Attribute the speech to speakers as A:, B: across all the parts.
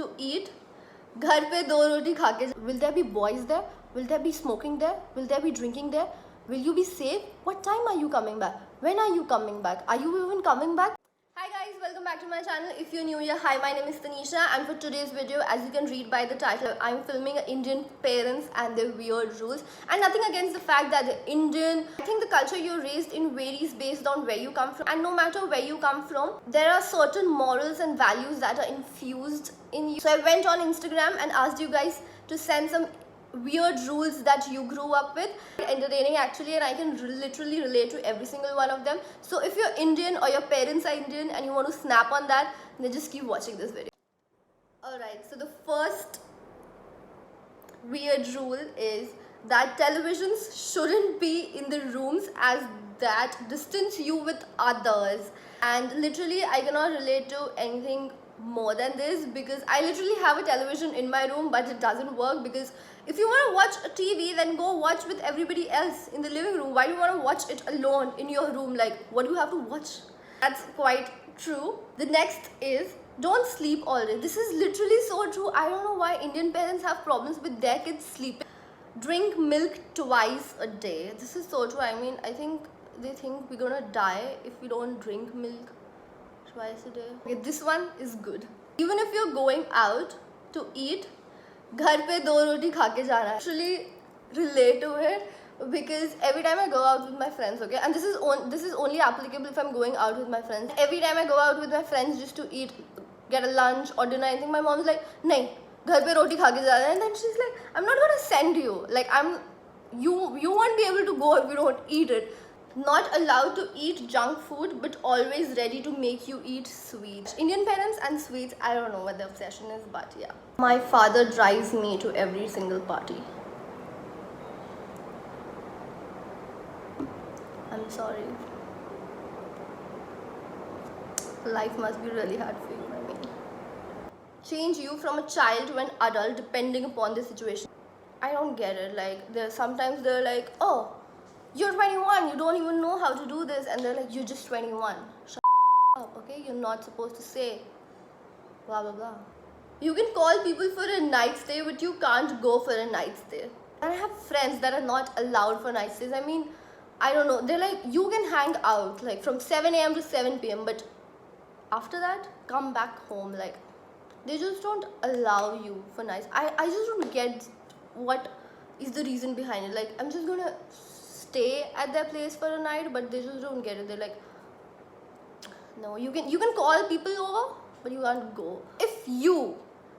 A: to eat, घर पे दो रोटी खा के. Will there be boys there? Will there be smoking there? Will there be drinking there? Will you be safe? What time are you coming back? When are you coming back? Are you even coming back? Hi guys, welcome back to my channel. If you're new here, hi, my name is Tanisha, and for today's video, as you can read by the title, I'm filming Indian parents and their weird rules. And nothing against the fact that they're Indian. I think the culture you're raised in varies based on where you come from, and no matter where you come from, there are certain morals and values that are infused in you. So I went on Instagram and asked you guys to send some weird rules that you grew up with. Entertaining actually, and I can literally relate to every single one of them. So if you're Indian or your parents are Indian and you want to snap on that, then just keep watching this video. Alright, so the first weird rule is that televisions shouldn't be in the rooms, as that distance you with others. And literally I cannot relate to anything more than this, because I literally have a television in my room, but it doesn't work. Because if you want to watch a TV, then go watch with everybody else in the living room. Why do you want to watch it alone in your room? Like, what do you have to watch? That's quite true. The next is, don't sleep all day. This is literally so true. I don't know why Indian parents have problems with their kids sleeping. Drink milk twice a day. This is so true. I mean, I think they think we're gonna die if we don't drink milk twice a day. Okay, this one is good. Even if you're going out to eat, घर पे दो रोटी खा के जाना. Actually relate to it, because every time I go out with my friends, okay, and this is only applicable if I'm going out with my friends. Every time I go out with my friends just to eat, get a lunch or dinner, anything, my mom's like, नहीं, घर पे रोटी खा के जाना. And then she's like, I'm not gonna send you. Like, you won't be able to go if you don't eat it. Not allowed to eat junk food, but always ready to make you eat sweets. Indian parents and sweets, I don't know what the obsession is, but yeah. My father drives me to every single party. I'm sorry. Life must be really hard for you, I mean. Change you from a child to an adult depending upon the situation. I don't get it. Like, sometimes they're like, oh, you're 21, you don't even know how to do this, and they're like, you're just 21. Shut up, okay? You're not supposed to say blah blah blah. You can call people for a night stay, but you can't go for a night stay. And I have friends that are not allowed for night stays. I mean, I don't know, they're like, you can hang out like from 7 a.m. to 7 p.m, but after that, come back home. Like, they just don't allow you for nights. I just don't get what is the reason behind it. Like, I'm just gonna stay at their place for a night, but they just don't get it. They're like, no, you can call people over, but you can't go. If you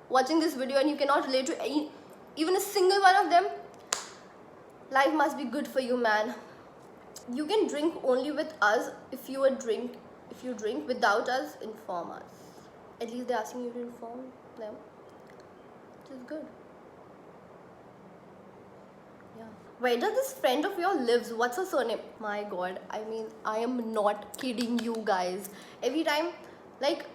A: watching this video and you cannot relate to even a single one of them, life must be good for you, man. You can drink only with us. If you drink without us, inform us. At least they're asking you to inform them, which is good. Where does this friend of yours lives? What's her surname? My god, I mean, I am not kidding you guys. Every time, like,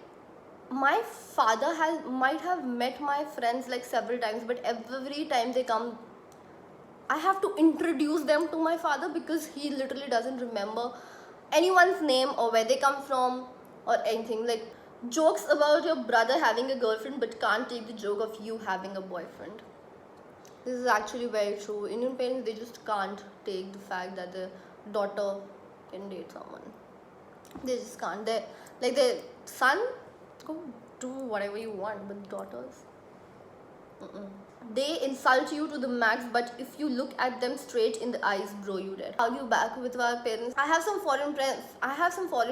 A: my father might have met my friends like several times, but every time they come, I have to introduce them to my father, because he literally doesn't remember anyone's name or where they come from or anything. Like, jokes about your brother having a girlfriend, but can't take the joke of you having a boyfriend. This is actually very true. Indian parents, they just can't take the fact that their daughter can date someone. They just can't. They like their son, go do whatever you want, but daughters, they insult you to the max. But if you look at them straight in the eyes, bro, you dead. Argue back with our parents. I have some foreign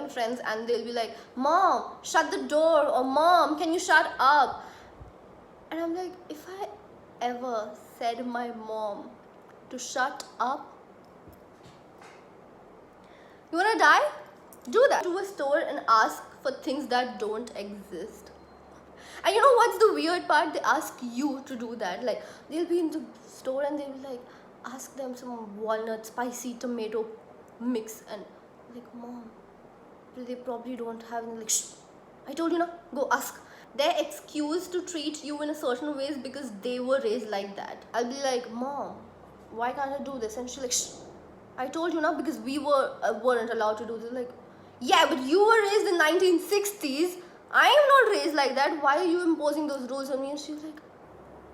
A: friends, and they'll be like, "Mom, shut the door," or "Mom, can you shut up?" And I'm like, if I ever said my mom to shut up, you wanna die? Do that. To a store and ask for things that don't exist. And you know what's the weird part? They ask you to do that. Like, they'll be in the store and they'll be like, ask them some walnut spicy tomato mix, and like, mom, they probably don't have any. Like, shh, I told you, na, go ask. They're excused to treat you in a certain ways because they were raised like that. I'll be like, mom, why can't I do this? And she's like, shh, I told you, na, because we weren't allowed to do this. Like, yeah, but you were raised in 1960s. I am not raised like that. Why are you imposing those rules on me? And she was like,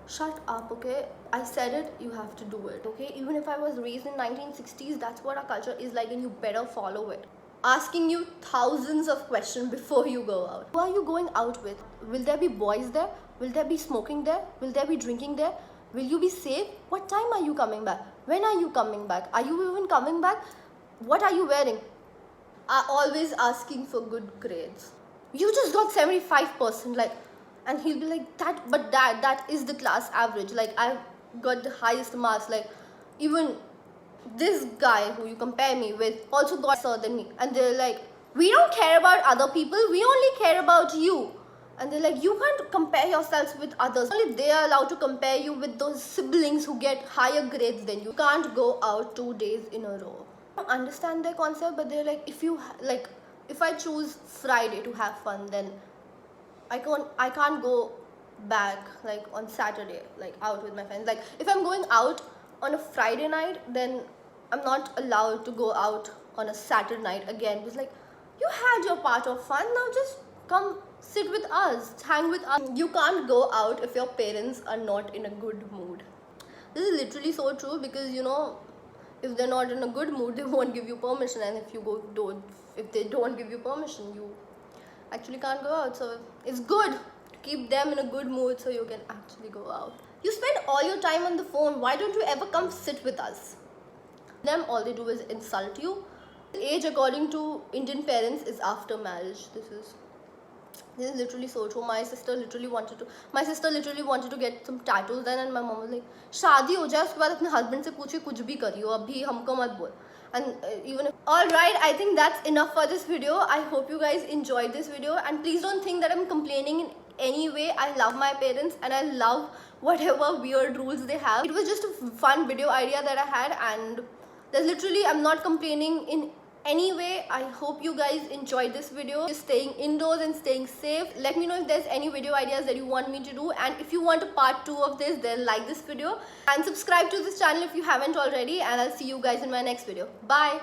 A: shut up, okay? I said it, you have to do it, okay? Even if I was raised in 1960s, that's what our culture is like, and you better follow it. Asking you thousands of questions before you go out. Who are you going out with? Will there be boys there? Will there be smoking there? Will there be drinking there? Will you be safe? What time are you coming back? When are you coming back? Are you even coming back? What are you wearing? Are always asking for good grades. You just got 75%, like, and he'll be like, that is the class average. Like, I got the highest marks. Like, even this guy who you compare me with also got better than me. And they're like, we don't care about other people, we only care about you. And they're like, you can't compare yourselves with others. Only they are allowed to compare you with those siblings who get higher grades than you. You can't go out 2 days in a row. I don't understand their concept, but they're like, if I choose Friday to have fun, then I can't go back like on Saturday, like out with my friends. Like, if I'm going out on a Friday night, then I'm not allowed to go out on a Saturday night again. It's like, you had your part of fun, now just come sit with us, hang with us. You can't go out if your parents are not in a good mood. This is literally so true, because you know, if they're not in a good mood, they won't give you permission, and if they don't give you permission, you actually can't go out. So it's good to keep them in a good mood so you can actually go out. You spend all your time on the phone, why don't you ever come sit with us? Them, all they do is insult you. Age according to Indian parents is after marriage. This is literally so true. My sister literally wanted to get some tattoos done, and my mom was like, शादी हो जाए उसके बाद अपने husband से पूछे कुछ भी करियो, अभी हमको मत बोल. And even if, alright, I think that's enough for this video. I hope you guys enjoyed this video, and please don't think that I'm complaining in any way. I love my parents and I love whatever weird rules they have. It was just a fun video idea that I had, and there's literally, I'm not complaining in any way. I hope you guys enjoyed this video. Just staying indoors and staying safe. Let me know if there's any video ideas that you want me to do, and if you want a part 2 of this, then like this video and subscribe to this channel if you haven't already, and I'll see you guys in my next video. Bye.